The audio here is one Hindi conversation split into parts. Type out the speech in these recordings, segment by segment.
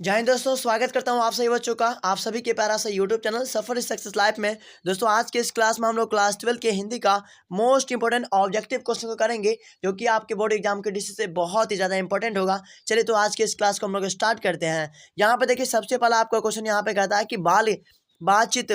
जय हिंद दोस्तों, स्वागत करता हूं आप सभी बच्चों का आप सभी के प्यारा सा YouTube channel suffer is success life में। दोस्तों आज के इस क्लास में हम लोग क्लास 12 के हिंदी का मोस्ट इंपोर्टेंट ऑब्जेक्टिव क्वेश्चन को करेंगे, जो कि आपके बोर्ड एग्जाम के दृष्टि से बहुत ही ज़्यादा इंपॉर्टेंट होगा। चलिए तो आज के इस क्लास को हम लोग स्टार्ट करते हैं। यहाँ पे देखिए, सबसे पहला आपका क्वेश्चन यहाँ पे कहता है कि बातचीत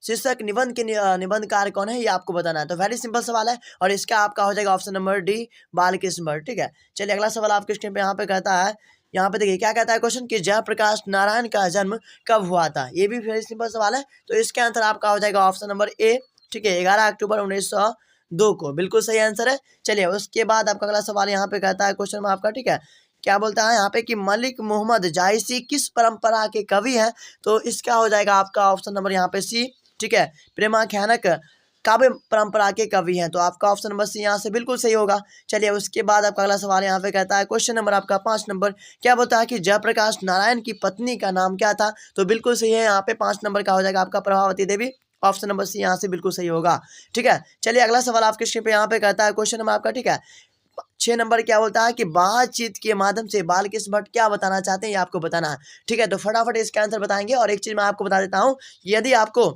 शीर्षक निबंध के निबंधकार कौन है, ये आपको बताना है। तो वेरी सिंपल सवाल है और इसका आपका हो जाएगा option number D, Balkrishna Bhatt. ठीक है, चलिए अगला सवाल आपके स्क्रीन पे यहाँ पे कहता है, यहाँ पे देखिए क्या कहता है क्वेश्चन कि जयप्रकाश नारायण का जन्म कब हुआ था। ये भी वेरी सिंपल सवाल है, तो इसके आंसर आपका हो जाएगा ऑप्शन नंबर ए। ठीक है, 11 अक्टूबर 1902 को बिल्कुल सही आंसर है। चलिए उसके बाद आपका अगला सवाल यहाँ पे कहता है क्वेश्चन में आपका, ठीक है, क्या बोलता है यहाँ पे कि मलिक मोहम्मद जायसी किस परंपरा के कवि हैं। तो इसका हो जाएगा आपका ऑप्शन नंबर यहाँ पे सी। ठीक है, प्रेमाख्यानक काव्य परंपरा के कवि हैं, तो आपका ऑप्शन नंबर सी यहाँ से बिल्कुल सही होगा। चलिए उसके बाद आपका अगला सवाल यहाँ पे कहता है क्वेश्चन नंबर आपका 5 नंबर, क्या बोलता है कि जयप्रकाश नारायण की पत्नी का नाम क्या था। तो बिल्कुल सही है, यहाँ पे 5 नंबर का हो जाएगा आपका Prabhavati Devi. Option number C यहाँ से बिल्कुल सही होगा। ठीक है, चलिए अगला सवाल आपके स्क्रीन पे यहाँ पे कहता है क्वेश्चन नंबर आपका, ठीक है, 6 नंबर, क्या बोलता है कि बातचीत के माध्यम से बालकृष्ण भट्ट क्या बताना चाहते हैं, ये आपको बताना है। ठीक है, तो फटाफट इसका आंसर बताएंगे। और एक चीज़ मैं आपको बता देता हूँ, यदि आपको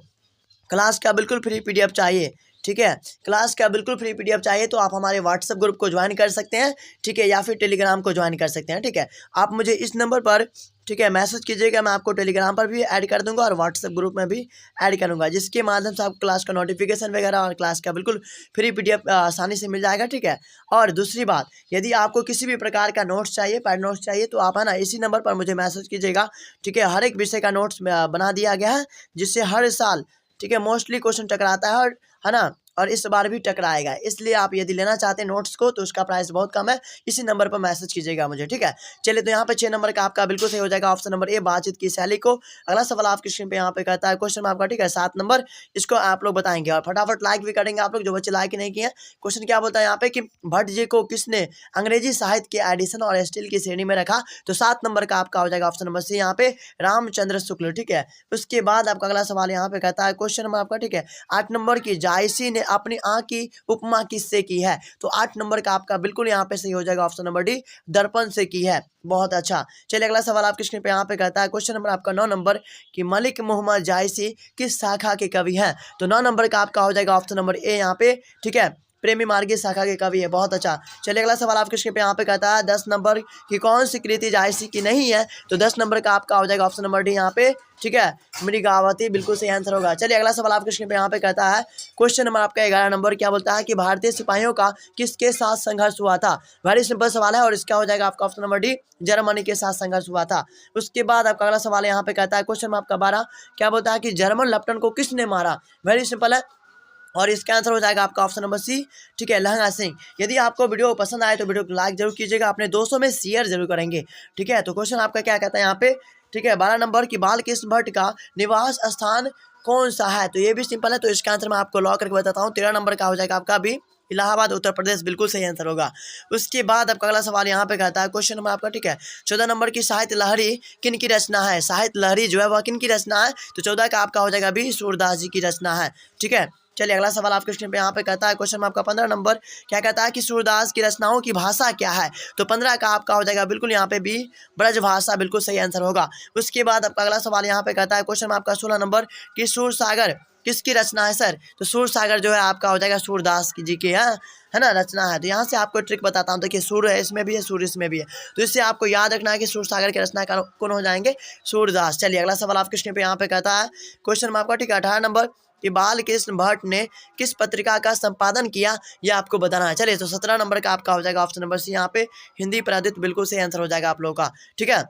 क्लास का बिल्कुल फ्री पीडीएफ चाहिए, ठीक है, क्लास का बिल्कुल फ्री पीडीएफ चाहिए, तो आप हमारे व्हाट्सएप ग्रुप को ज्वाइन कर सकते हैं। ठीक है, या फिर टेलीग्राम को ज्वाइन कर सकते हैं। ठीक है, आप मुझे इस नंबर पर, ठीक है, मैसेज कीजिएगा, मैं आपको टेलीग्राम पर भी ऐड कर दूंगा और व्हाट्सएप ग्रुप में भी ऐड करूंगा, जिसके माध्यम से आप क्लास का नोटिफिकेशन वगैरह और क्लास का बिल्कुल फ्री पीडीएफ आसानी से मिल जाएगा। ठीक है, और दूसरी बात, यदि आपको किसी भी प्रकार का नोट्स चाहिए, पैड नोट्स चाहिए, तो आप है ना इसी नंबर पर मुझे मैसेज कीजिएगा। ठीक है, हर एक विषय का नोट्स बना दिया गया है, जिससे हर साल, ठीक है, मोस्टली क्वेश्चन टकराता है, और है ना, और इस बार भी टकराएगा। इसलिए आप यदि लेना चाहते हैं नोट्स को, तो उसका प्राइस बहुत कम है, इसी नंबर पर मैसेज कीजिएगा मुझे। ठीक है, चलिए तो यहाँ पे 6 नंबर का आपका बिल्कुल सही हो जाएगा ऑप्शन नंबर ए, बातचीत की शैली को। अगला सवाल आपकी स्क्रीन पे यहाँ पे कहता है क्वेश्चन में आपका, ठीक है, 7 नंबर, इसको आप लोग बताएंगे और फटाफट लाइक भी करेंगे आप लोग, जो बच्चे लाइक नहीं किए हैं। क्वेश्चन क्या बोलता है यहाँ पे कि भट्ट जी को किसने अंग्रेजी साहित्य के एडिशन और स्टील की श्रेणी में रखा। तो 7 नंबर का आपका हो जाएगा ऑप्शन नंबर सी, यहाँ पे रामचंद्र शुक्ल। ठीक है, उसके बाद आपका अगला सवाल यहाँ पे कहता है क्वेश्चन में आपका, ठीक है, 8 नंबर की जायसी ने अपनी आँख की उपमा किससे की है। तो 8 नंबर का आपका बिल्कुल यहाँ पे सही हो जाएगा ऑप्शन नंबर डी, दर्पण से की है। बहुत अच्छा, चलिए अगला सवाल आपकी स्क्रीन पे यहाँ पे कहता है क्वेश्चन नंबर आपका 9 नंबर कि मलिक मोहम्मद जायसी किस शाखा के कवि हैं। तो 9 नंबर का आपका हो जाएगा ऑप्शन नंबर ए यहाँ पे, ठीक है, प्रेमी मार्गी शाखा के कवि है। बहुत अच्छा, चलिए अगला सवाल आपके स्क्रीन पे यहाँ पे कहता है 10 नंबर की कौन सी कृति जायसी की नहीं है। तो 10 नंबर का आपका हो जाएगा ऑप्शन नंबर डी यहाँ पे, ठीक है, मृगावती, बिल्कुल सही आंसर होगा। चलिए अगला सवाल आपके स्क्रीन पे यहाँ पे कहता है क्वेश्चन नंबर आपका 11 नंबर, क्या बोलता है कि भारतीय सिपाहियों का किसके साथ संघर्ष हुआ था। वेरी सिंपल सवाल है और इसका हो जाएगा आपका ऑप्शन नंबर डी, जर्मनी के साथ संघर्ष हुआ था। उसके बाद आपका अगला सवाल यहाँ पे कहता है क्वेश्चन में आपका 12, क्या बोलता है कि जर्मन लेफ्टिनेंट को किसने मारा। वेरी सिंपल है और इसका आंसर हो जाएगा आपका ऑप्शन नंबर सी, ठीक है, लहंगा सिंह। यदि आपको वीडियो पसंद आए तो वीडियो को लाइक जरूर कीजिएगा, अपने दोस्तों में शेयर जरूर करेंगे। ठीक है, तो क्वेश्चन आपका क्या कहता है यहाँ पे, ठीक है, 12 नंबर की बालकृष्ण भट्ट का निवास स्थान कौन सा है। तो ये भी सिंपल है, तो इसका आंसर मैं आपको लॉक करके बताता हूँ। 13 नंबर का हो जाएगा आपका भी इलाहाबाद, उत्तर प्रदेश, बिल्कुल सही आंसर होगा। उसके बाद आपका अगला सवाल यहाँ पे कहता है क्वेश्चन नंबर आपका, ठीक है, 14 नंबर की साहित्य लहरी किन की रचना है। साहित्य लहरी जो है वह किन की रचना है। तो 14 का आपका हो जाएगा भी सूरदास जी की रचना है। ठीक है, चलिए अगला सवाल आपके स्क्रीन पे यहाँ पे कहता है क्वेश्चन में आपका 15 नंबर, क्या कहता है कि सूरदास की रचनाओं की भाषा क्या है। तो 15 का आपका हो जाएगा बिल्कुल यहाँ पे भी ब्रज भाषा, बिल्कुल सही आंसर होगा। उसके बाद आपका अगला सवाल यहाँ पे कहता है क्वेश्चन में आपका 16 नंबर कि सूर सागर किसकी रचना है सर। तो सूर सागर जो है आपका हो जाएगा सूरदास जी की है ना रचना है। तो यहाँ से आपको ट्रिक बताता हूँ, देखिए सूर है इसमें भी है, सूर इसमें भी है, तो इससे आपको याद रखना है कि सूर सागर के रचना कौन हो जाएंगे, सूरदास। चलिए अगला सवाल आपके स्क्रीन पे यहाँ पे कहता है क्वेश्चन में आपका, ठीक है, 18 नंबर कि बालकृष्ण भट्ट ने किस पत्रिका का संपादन किया, यह आपको बताना है। चलिए तो 17 नंबर का आपका हो जाएगा ऑप्शन नंबर सी, यहाँ पे हिंदी प्रादित्य, बिल्कुल सही आंसर हो जाएगा आप लोगों का। ठीक है,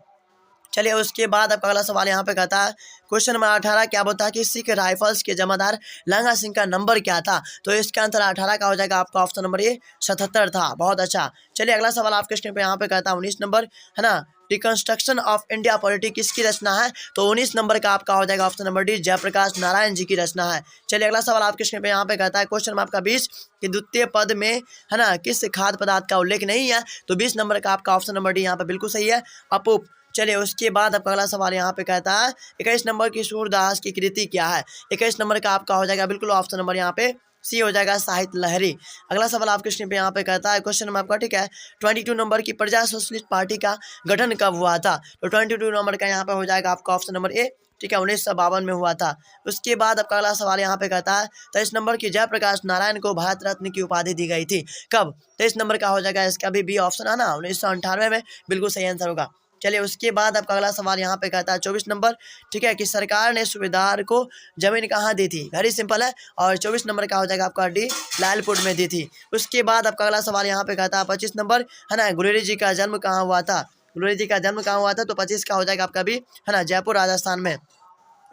चलिए उसके बाद आपका अगला सवाल यहाँ पे कहता है क्वेश्चन नंबर 18, क्या बोलता है कि सिख राइफल्स के जमादार लहंगा सिंह का नंबर क्या था। तो इसका आंसर 18 का हो जाएगा आपका ऑप्शन नंबर ये 77 था। बहुत अच्छा, चलिए अगला सवाल आपके स्क्रीन पे यहाँ पे कहता है 19 नंबर, है ना, रिकंस्ट्रक्शन ऑफ इंडिया पॉलिटी किसकी रचना है। तो 19 नंबर का आपका हो जाएगा option number D, Jayaprakash Narayan ji की रचना है। चलिए अगला सवाल आपके स्क्रीन पे यहाँ पे कहता है क्वेश्चन में आपका 20 कि द्वितीय पद में, है ना, किस खाद्य पदार्थ का उल्लेख नहीं है। तो 20 नंबर का आपका ऑप्शन नंबर डी यहाँ पे बिल्कुल सही है, अपूप। चलिए उसके बाद आपका अगला सवाल यहाँ पे कहता है 21 नंबर की सूरदास की कृति क्या है। 21 नंबर का आपका हो जाएगा बिल्कुल ऑप्शन नंबर यहाँ पे सी हो जाएगा साहित्य लहरी। अगला सवाल आपके स्क्रीन पे यहाँ पे कहता है, क्वेश्चन नंबर आपका ठीक है 22 नंबर की प्रजा सोशलिस्ट पार्टी का गठन कब हुआ था? तो 22 नंबर का यहाँ पे हो जाएगा आपका ऑप्शन नंबर ए, ठीक है, 1952 में हुआ था। उसके बाद आपका अगला सवाल यहाँ पे कहता है 23 नंबर की जयप्रकाश नारायण को भारत रत्न की उपाधि दी गई थी कब? 23 नंबर का हो जाएगा इसका भी बी ऑप्शन है ना, 1998 में, बिल्कुल सही आंसर होगा। चलिए उसके बाद आपका अगला सवाल यहाँ पे कहता है 24 नंबर, ठीक है, कि सरकार ने सूबेदार को जमीन कहाँ दी थी? वेरी सिंपल है, और 24 नंबर का हो जाएगा आपका डी, लालपुर में दी थी। उसके बाद आपका अगला सवाल यहाँ पे कहता है 25 नंबर, है ना, गुलेरी जी का जन्म कहाँ हुआ था? गुलेरी जी का जन्म कहाँ हुआ था? तो 25 का हो जाएगा आपका भी, है ना, जयपुर राजस्थान में।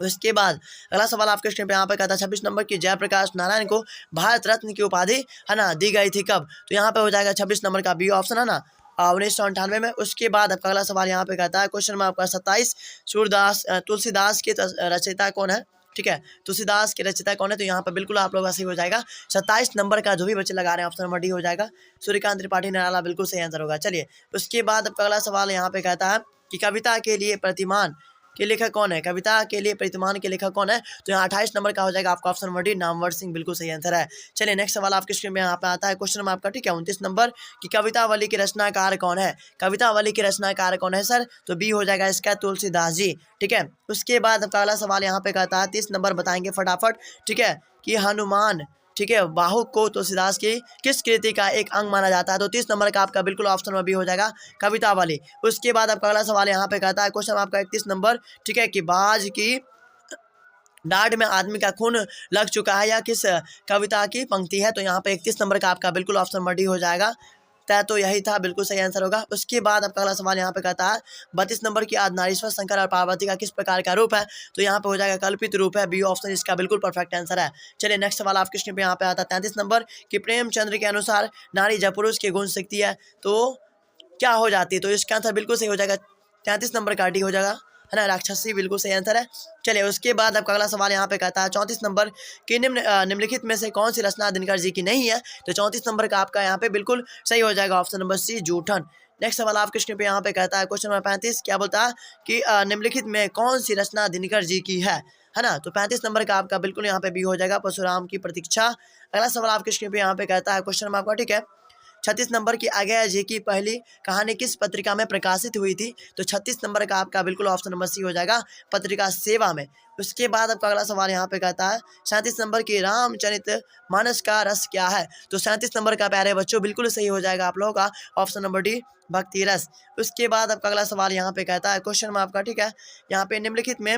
उसके बाद अगला सवाल आपके स्क्रीन पे यहाँ पे कहता है 26 नंबर की जयप्रकाश नारायण को भारत रत्न की उपाधि, है ना, दी गई थी कब? तो यहाँ पे हो जाएगा 26 नंबर का बी ऑप्शन, है ना, 1998 में। उसके बाद आपका अगला सवाल यहाँ पे कहता है क्वेश्चन में आपका 27, सूरदास तुलसीदास के रचयिता कौन है? ठीक है, तुलसीदास के रचयिता कौन है? तो यहाँ पे बिल्कुल आप लोग सही हो जाएगा 27 नंबर का, जो भी बच्चे लगा रहे हैं ऑप्शन नंबर डी हो जाएगा, सूर्यकांत त्रिपाठी निराला, बिल्कुल सही आंसर होगा। चलिए उसके बाद आपका अगला सवाल यहाँ पे कहता है कि कविता के लिए प्रतिमान के लेखक कौन है? कविता के लिए प्रतिमान के लेखक कौन है? तो यहाँ 28 नंबर का हो जाएगा आपका option number D, Namvar Singh, बिल्कुल सही आंसर है। चलिए नेक्स्ट सवाल आपके स्क्रीन में यहाँ पे आता है क्वेश्चन में आपका, ठीक है, 29 नंबर की कवितावली के रचनाकार कौन है? कवितावली के रचनाकार कौन है सर? तो बी हो जाएगा इसका तुलसीदास जी, ठीक है। उसके बाद आपका अगला सवाल यहाँ पे कहता है 30 नंबर, बताएंगे फटाफट, ठीक है, कि हनुमान, ठीक है, बाहुक को तुलसीदास की किस कृति का एक अंग माना जाता है? तो 30 नंबर का आपका बिल्कुल ऑप्शन में भी हो जाएगा कवितावली। उसके बाद आपका अगला सवाल यहाँ पे कहता है क्वेश्चन आपका 31 नंबर, ठीक है, कि बाज की डाढ़ में आदमी का खून लग चुका है, या किस कविता की पंक्ति है? तो यहाँ पे 31 नंबर का आपका बिल्कुल ऑप्शन नंबर डी हो जाएगा, तो यही था, बिल्कुल सही आंसर होगा। उसके बाद आपका अगला सवाल यहाँ पे कहता है 32 नंबर की अर्धनारीश्वर शंकर और पार्वती का किस प्रकार का रूप है? तो यहाँ पे हो जाएगा कल्पित रूप है, बी ऑप्शन इसका बिल्कुल परफेक्ट आंसर है। चलिए नेक्स्ट सवाल आपके स्क्रीन पे यहाँ पे आता है 33 नंबर कि प्रेमचंद्र के अनुसार नारी जब पुरुष की गुण शक्ति है तो क्या हो जाती है? तो इसका आंसर बिल्कुल सही हो जाएगा 33 नंबर का डी हो जाएगा, है ना, राक्षसी, बिल्कुल सही आंसर है। चलिए उसके बाद आपका अगला सवाल यहाँ पे कहता है 34 नंबर कि निम्नलिखित में से कौन सी रचना दिनकर जी की नहीं है? तो 34 नंबर का आपका यहाँ पे बिल्कुल सही हो जाएगा ऑप्शन नंबर सी, जूठन। नेक्स्ट सवाल आपके स्क्रीन पे यहाँ पे कहता है क्वेश्चन नंबर 35, क्या बोलता है कि निम्नलिखित में कौन सी रचना दिनकर जी की है ना? तो 35 नंबर का आपका बिल्कुल यहाँ पे बी हो जाएगा, परशुराम की प्रतीक्षा। अगला सवाल आपके स्क्रीन पे यहाँ पे कहता है क्वेश्चन नंबर आपका, ठीक है, 36 नंबर की अगया जी की पहली कहानी किस पत्रिका में प्रकाशित हुई थी? तो 36 नंबर का आपका बिल्कुल ऑप्शन नंबर सी हो जाएगा, पत्रिका सेवा में। उसके बाद आपका अगला सवाल यहाँ पे कहता है 37 नंबर की रामचरित मानस का रस क्या है? तो 37 नंबर का प्यारे बच्चों बिल्कुल सही हो जाएगा आप लोगों का ऑप्शन नंबर डी, भक्ति रस। उसके बाद आपका अगला सवाल यहाँ पे कहता है क्वेश्चन में आपका, ठीक है, यहाँ पे निम्नलिखित में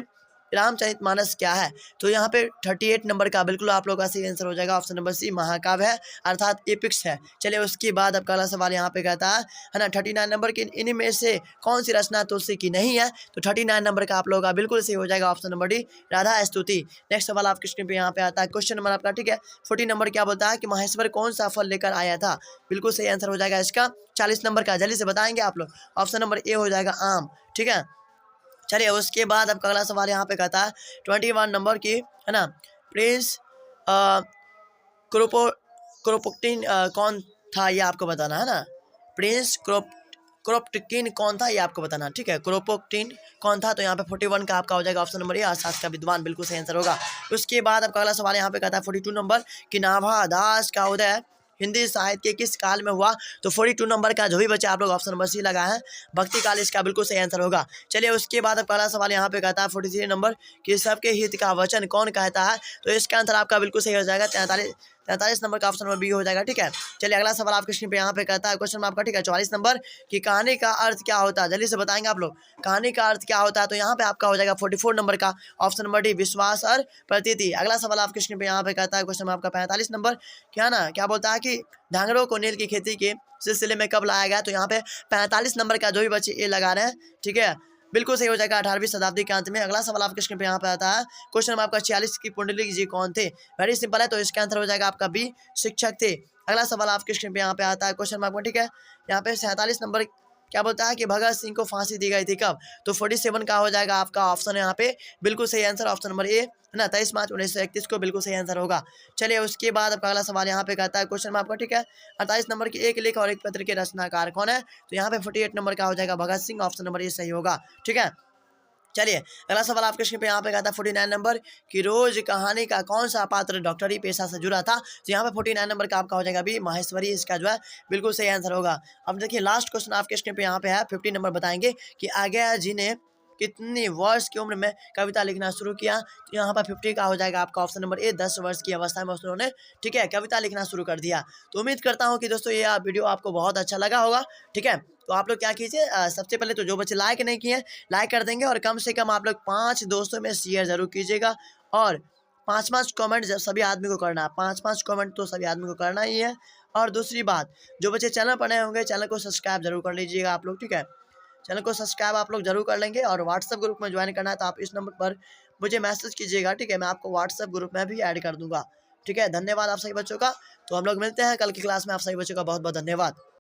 रामचरितमानस क्या है? तो यहाँ पे 38 नंबर का बिल्कुल आप लोगों का सही आंसर हो जाएगा ऑप्शन नंबर सी, महाकाव्य है, अर्थात एपिक्स है। चलिए उसके बाद आपका अगला सवाल यहाँ पे कहता है ना 39 नंबर की इन्हीं में से कौन सी रचना तुलसी की नहीं है? तो 39 नंबर का आप लोगों का बिल्कुल सही हो जाएगा ऑप्शन नंबर डी, राधा स्तुति। नेक्स्ट सवाल आपके स्क्रीन पे यहाँ पे आता है क्वेश्चन नंबर आपका, ठीक है, 40 नंबर क्या बोलता है कि महेश्वर कौन सा फल लेकर आया था? बिल्कुल सही आंसर हो जाएगा इसका 40 नंबर का, जल्दी से बताएंगे आप लोग, ऑप्शन नंबर ए हो जाएगा आम, ठीक है। चलिए उसके बाद आपका अगला सवाल यहाँ पे कहता है 21 नंबर की, है ना, प्रिंस क्रोपोक्टिन कौन था, ये आपको बताना है ना, प्रिंस क्रोप्टकिन कौन था, ये आपको बताना, ठीक है, क्रोपोक्टिन कौन था? तो यहाँ पे 41 का आपका हो जाएगा ऑप्शन नंबर ए, अर्थात का विद्वान, बिल्कुल सही आंसर होगा। उसके बाद आपका अगला सवाल यहाँ पे कहता है 42 नंबर कि नाभा दास का उदय हिंदी साहित्य के किस काल में हुआ? तो 42 नंबर का जो भी बच्चा आप लोग ऑप्शन नंबर सी लगा है, भक्ति काल, इसका बिल्कुल सही आंसर होगा। चलिए उसके बाद अब पहला सवाल यहाँ पे कहता है 43 नंबर कि सबके हित का वचन कौन कहता है? तो इसका आंसर आपका बिल्कुल सही हो जाएगा 43 नंबर का ऑप्शन नंबर बी हो जाएगा, ठीक है। चलिए अगला सवाल आपके स्क्रीन पे यहाँ पे कहता है क्वेश्चन में आपका, ठीक है, 44 नंबर की कहानी का अर्थ क्या होता है? जल्दी से बताएंगे आप लोग, कहानी का अर्थ क्या होता है? तो यहाँ पे आपका हो जाएगा 44 नंबर का ऑप्शन नंबर डी, विश्वास और प्रतीति। अगला सवाल आपके स्क्रीन पे यहाँ पे कहता है क्वेश्चन में आपका 45 नंबर, क्या ना, क्या बोलता है कि ढांगरों को नील की खेती के सिलसिले में कब लाया गया? तो यहाँ पे 45 नंबर का जो भी बच्चे ये लगा रहे हैं, ठीक है, बिल्कुल सही हो जाएगा 18वीं शताब्दी के अंत में। अगला सवाल आपके स्क्रीन पे यहाँ पे आता है क्वेश्चन में आपका 46 की पुंडलिक जी कौन थे? वेरी सिंपल है, तो इसका आंसर हो जाएगा आपका बी, शिक्षक थे। अगला सवाल आपके स्क्रीन पे यहाँ पे आता है क्वेश्चन में आपको, ठीक है, यहाँ पे 47 नंबर क्या बोलता है कि भगत सिंह को फांसी दी गई थी कब? तो 47 का हो जाएगा आपका ऑप्शन यहाँ पे बिल्कुल सही आंसर ऑप्शन नंबर ए, है ना, 23 मार्च 1931 को बिल्कुल सही आंसर होगा। चलिए उसके बाद आपका अगला सवाल यहाँ पे कहता है क्वेश्चन में आपका, ठीक है, 48 नंबर की एक लेख और एक पत्र के रचनाकार कौन है? तो यहाँ पे 48 नंबर का हो जाएगा Bhagat Singh, option number A सही होगा, ठीक है। चलिए अगला सवाल आपके स्क्रीन पे यहाँ पे कहा था 49 नंबर कि रोज कहानी का कौन सा पात्र डॉक्टरी पेशा से जुड़ा था। तो यहाँ पे 49 नंबर का आपका हो जाएगा अभी माहेश्वरी, इसका जो है बिल्कुल सही आंसर होगा। अब देखिए लास्ट क्वेश्चन आपके स्क्रीन पे यहाँ पे है 50 नंबर, बताएंगे कि आज्ञा जी ने कितनी वर्ष की उम्र में कविता लिखना शुरू किया। तो यहाँ पर 50 का हो जाएगा आपका ऑप्शन नंबर ए, 10 वर्ष की अवस्था में उन्होंने ठीक है कविता लिखना शुरू कर दिया। तो उम्मीद करता हूँ कि दोस्तों ये वीडियो आपको बहुत अच्छा लगा होगा। ठीक है, तो आप लोग क्या कीजिए, सबसे पहले तो जो बच्चे लाइक नहीं किए लाइक कर देंगे, और कम से कम आप लोग 5 दोस्तों में शेयर जरूर कीजिएगा, और 5-5 कमेंट सभी आदमी को करना है। 5-5 कमेंट तो सभी आदमी को करना ही है। और दूसरी बात, जो बच्चे चैनल पर नए होंगे चैनल को सब्सक्राइब जरूर कर लीजिएगा आप लोग। ठीक है, चैनल को सब्सक्राइब आप लोग जरूर कर लेंगे, और व्हाट्सएप ग्रुप में ज्वाइन करना है तो आप इस नंबर पर मुझे मैसेज कीजिएगा। ठीक है, मैं आपको व्हाट्सएप ग्रुप में भी ऐड कर दूंगा। ठीक है, धन्यवाद आप सभी बच्चों का। तो हम लोग मिलते हैं कल की क्लास में। आप सभी बच्चों का बहुत बहुत धन्यवाद।